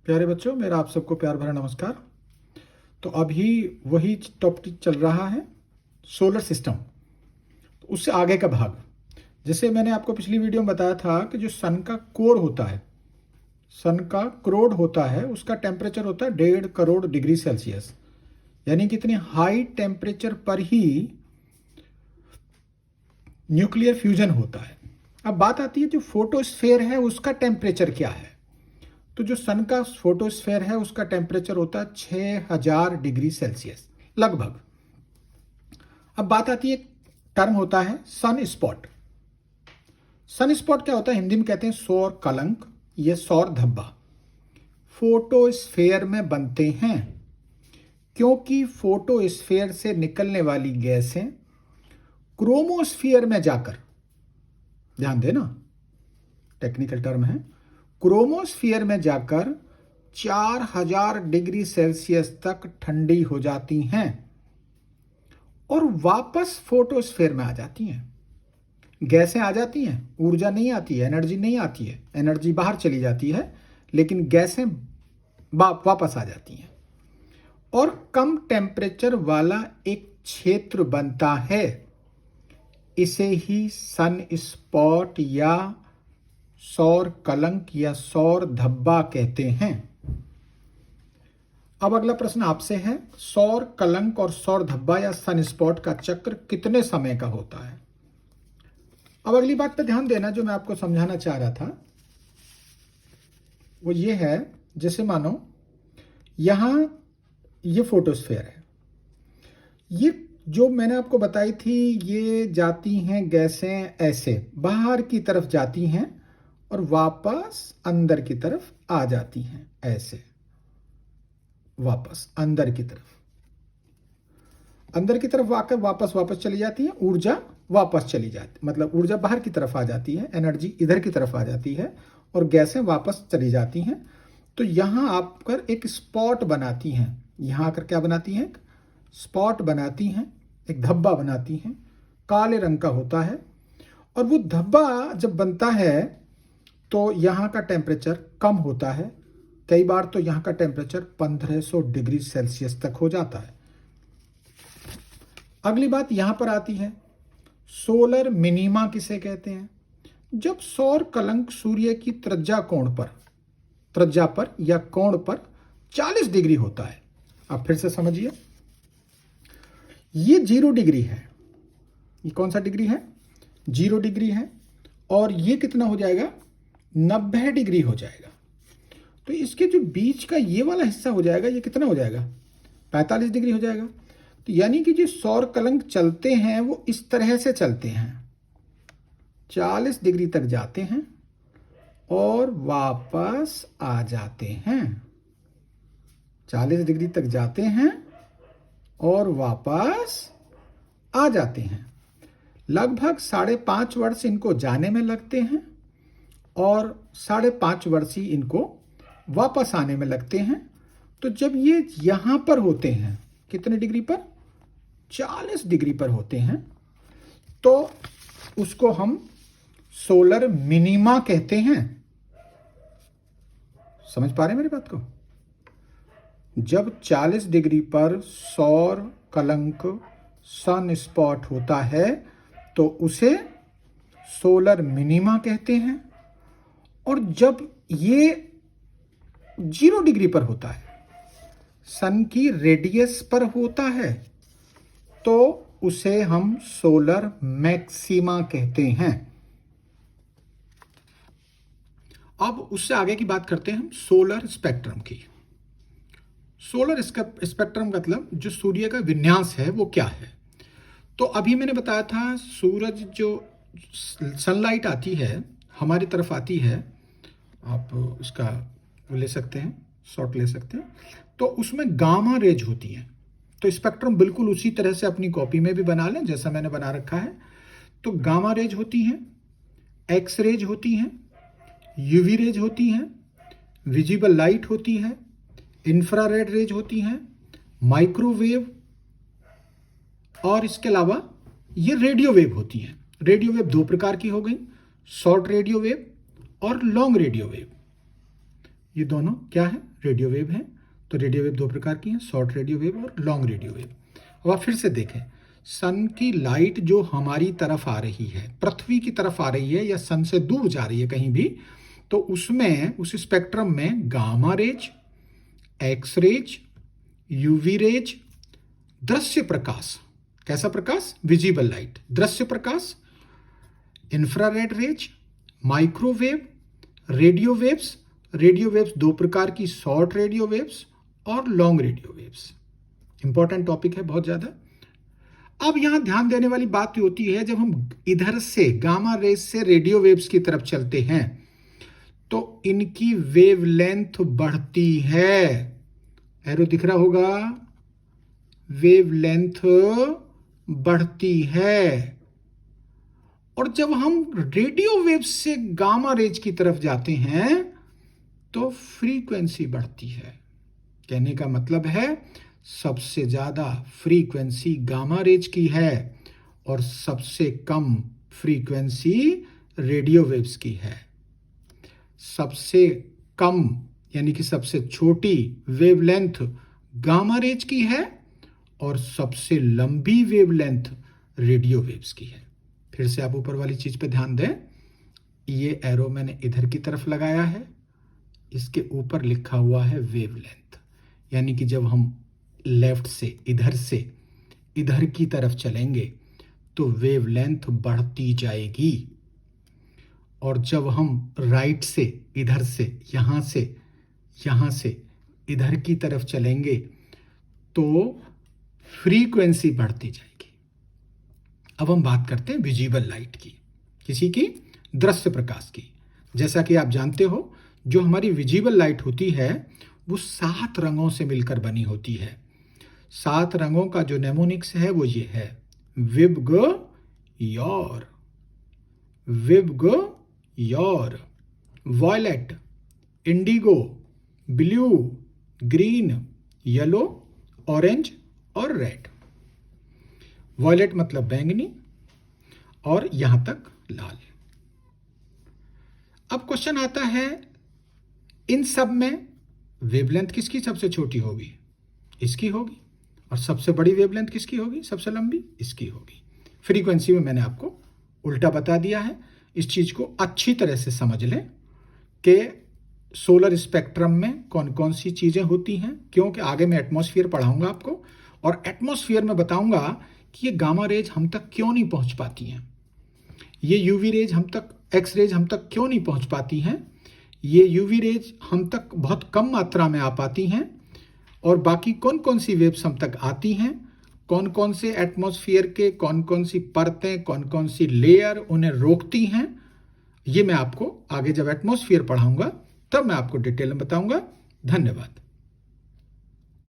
प्यारे बच्चों, मेरा आप सबको प्यार भरा नमस्कार। तो अभी वही टॉपिक चल रहा है, सोलर सिस्टम। तो उससे आगे का भाग, जैसे मैंने आपको पिछली वीडियो में बताया था कि जो सन का कोर होता है, सन का क्रोड होता है, उसका टेम्परेचर होता है 1.5 करोड़ डिग्री सेल्सियस। यानी कि इतने हाई टेम्परेचर पर ही न्यूक्लियर फ्यूजन होता है। अब बात आती है जो फोटोस्फेयर है उसका टेम्परेचर क्या है। तो जो सन का फोटोस्फेयर है उसका टेम्परेचर होता है 6000 डिग्री सेल्सियस लगभग। अब बात आती है, टर्म होता है सन स्पॉट। सन स्पॉट क्या होता है? हिंदी में कहते हैं सौर कलंक या सौर धब्बा। फोटोस्फेयर में बनते हैं क्योंकि फोटोस्फेयर से निकलने वाली गैसें क्रोमोस्फियर में जाकर, ध्यान देना टेक्निकल टर्म है, क्रोमोस्फियर में जाकर 4000 डिग्री सेल्सियस तक ठंडी हो जाती हैं और वापस फोटोस्फेयर में आ जाती हैं। गैसें आ जाती हैं, ऊर्जा नहीं आती है, एनर्जी नहीं आती है, एनर्जी बाहर चली जाती है, लेकिन गैसें वापस आ जाती हैं और कम टेम्परेचर वाला एक क्षेत्र बनता है। इसे ही सन स्पॉट या सौर कलंक या सौर धब्बा कहते हैं। अब अगला प्रश्न आपसे है, सौर कलंक और सौर धब्बा या सन स्पॉट का चक्र कितने समय का होता है? अब अगली बात पे ध्यान देना, जो मैं आपको समझाना चाह रहा था वो ये है, जैसे मानो यहां ये फोटोस्फेयर है, ये जो मैंने आपको बताई थी, ये जाती हैं गैसें ऐसे बाहर की तरफ जाती हैं और वापस अंदर की तरफ आ जाती हैं, ऐसे वापस अंदर की तरफ आकर वापस चली जाती है। ऊर्जा वापस चली जाती, मतलब ऊर्जा बाहर की तरफ आ जाती है, एनर्जी इधर की तरफ आ जाती है और गैसें वापस चली जाती हैं। तो यहां आकर एक स्पॉट बनाती हैं, यहां आकर क्या बनाती हैं? स्पॉट बनाती हैं, एक धब्बा बनाती हैं, काले रंग का होता है। और वो धब्बा जब बनता है तो यहाँ का टेम्परेचर कम होता है, कई बार तो यहाँ का टेम्परेचर 1500 डिग्री सेल्सियस तक हो जाता है। अगली बात यहाँ पर आती है, सोलर मिनीमा किसे कहते हैं? जब सौर कलंक सूर्य की त्रिज्या पर या कोण पर 40 डिग्री होता है। अब फिर से समझिए, ये 0 डिग्री है, ये कौन सा डिग्री है? 0 डिग्री है, और ये कितना हो जाएगा? 90 डिग्री हो जाएगा। तो इसके जो बीच का ये वाला हिस्सा हो जाएगा, ये कितना हो जाएगा? 45 डिग्री हो जाएगा। तो यानी कि जो सौर कलंक चलते हैं वो इस तरह से चलते हैं, 40 डिग्री तक जाते हैं और वापस आ जाते हैं। 40 डिग्री तक जाते हैं और वापस आ जाते हैं। लगभग 5.5 वर्ष इनको जाने में लगते हैं और 5.5 वर्ष ही इनको वापस आने में लगते हैं। तो जब ये यहां पर होते हैं, कितने डिग्री पर? 40 डिग्री पर होते हैं, तो उसको हम सोलर मिनीमा कहते हैं। समझ पा रहे हैं मेरी बात को? जब 40 डिग्री पर सौर कलंक सन स्पॉट होता है तो उसे सोलर मिनीमा कहते हैं, और जब ये 0 डिग्री पर होता है, सन की रेडियस पर होता है, तो उसे हम सोलर मैक्सिमा कहते हैं। अब उससे आगे की बात करते हैं हम सोलर स्पेक्ट्रम की। सोलर स्पेक्ट्रम का मतलब जो सूर्य का विन्यास है वो क्या है? तो अभी मैंने बताया था, सूरज जो सनलाइट आती है हमारी तरफ आती है, आप उसका ले सकते हैं, शॉट ले सकते हैं, तो उसमें गामा रेज होती हैं। तो स्पेक्ट्रम बिल्कुल उसी तरह से अपनी कॉपी में भी बना लें जैसा मैंने बना रखा है। तो गामा रेज होती हैं, एक्स रेज होती हैं, यूवी रेज होती हैं, विजिबल लाइट होती है, इंफ्रारेड रेज होती हैं, माइक्रोवेव, और इसके अलावा ये रेडियो वेव होती हैं। रेडियो वेव 2 प्रकार की हो गई, शॉर्ट रेडियो वेव और लॉन्ग रेडियो वेव। ये दोनों क्या है? रेडियो वेव है। तो रेडियो वेव दो प्रकार की हैं, शॉर्ट रेडियो वेव और लॉन्ग रेडियो वेव। अब आप फिर से देखें, सन की लाइट जो हमारी तरफ आ रही है, पृथ्वी की तरफ आ रही है या सन से दूर जा रही है कहीं भी, तो उसमें, उस स्पेक्ट्रम में gamma rays, X rays, UV rays, दृश्य प्रकाश, कैसा प्रकाश? विजिबल लाइट, दृश्य प्रकाश, infrared rays, microwave, radio waves. Radio waves दो प्रकार की, शॉर्ट रेडियो वेव्स और long radio waves. Important topic है बहुत ज्यादा। अब यहां ध्यान देने वाली बात होती है, जब हम इधर से गामा रेज से रेडियो वेव्स की तरफ चलते हैं तो इनकी वेवलेंथ बढ़ती है। एरो दिख रहा होगा, वेवलेंथ बढ़ती है। और जब हम रेडियो वेव्स से गामा रेज की तरफ जाते हैं तो फ्रीक्वेंसी बढ़ती है। कहने का मतलब है सबसे ज्यादा फ्रीक्वेंसी गामा रेज की है और सबसे कम फ्रीक्वेंसी रेडियो वेव्स की है। सबसे कम यानी कि सबसे छोटी वेवलेंथ गामा रेज की है और सबसे लंबी वेवलेंथ रेडियो वेव्स की है। फिर से आप ऊपर वाली चीज पे ध्यान दें, ये एरो मैंने इधर की तरफ लगाया है, इसके ऊपर लिखा हुआ है वेवलेंथ। यानी कि जब हम लेफ्ट से इधर की तरफ चलेंगे तो वेवलेंथ बढ़ती जाएगी, और जब हम राइट से यहां से इधर की तरफ चलेंगे तो फ्रीक्वेंसी बढ़ती जाएगी। अब हम बात करते हैं विजिबल लाइट की, किसी की दृश्य प्रकाश की। जैसा कि आप जानते हो, जो हमारी विजिबल लाइट होती है वो 7 रंगों से मिलकर बनी होती है। 7 रंगों का जो नेमोनिक्स है वो ये है, VIBGYOR, violet, indigo, blue, green, yellow, orange और रेड। वॉयलेट मतलब बैंगनी और यहां तक लाल। अब क्वेश्चन आता है, इन सब में वेवलेंथ किसकी सबसे छोटी होगी? इसकी होगी। और सबसे बड़ी वेवलेंथ किसकी होगी? सबसे लंबी इसकी होगी। फ्रीक्वेंसी में मैंने आपको उल्टा बता दिया है। इस चीज को अच्छी तरह से समझ लें कि सोलर स्पेक्ट्रम में कौन कौन सी चीजें होती हैं, क्योंकि आगे मैं एटमॉस्फेयर पढ़ाऊंगा आपको, और एटमॉस्फेयर में बताऊंगा कि ये गामा रेज हम तक क्यों नहीं पहुंच पाती हैं, ये यूवी रेज हम तक, एक्स रेज हम तक क्यों नहीं पहुंच पाती हैं, ये यूवी रेज हम तक बहुत कम मात्रा में आ पाती हैं, और बाकी कौन कौन सी वेव्स हम तक आती हैं, कौन कौन से एटमॉस्फेयर के कौन कौन सी परतें, कौन कौन सी लेयर उन्हें रोकती हैं। ये मैं आपको आगे जब एटमॉस्फेयर पढ़ाऊंगा तब मैं आपको डिटेल में बताऊंगा। धन्यवाद।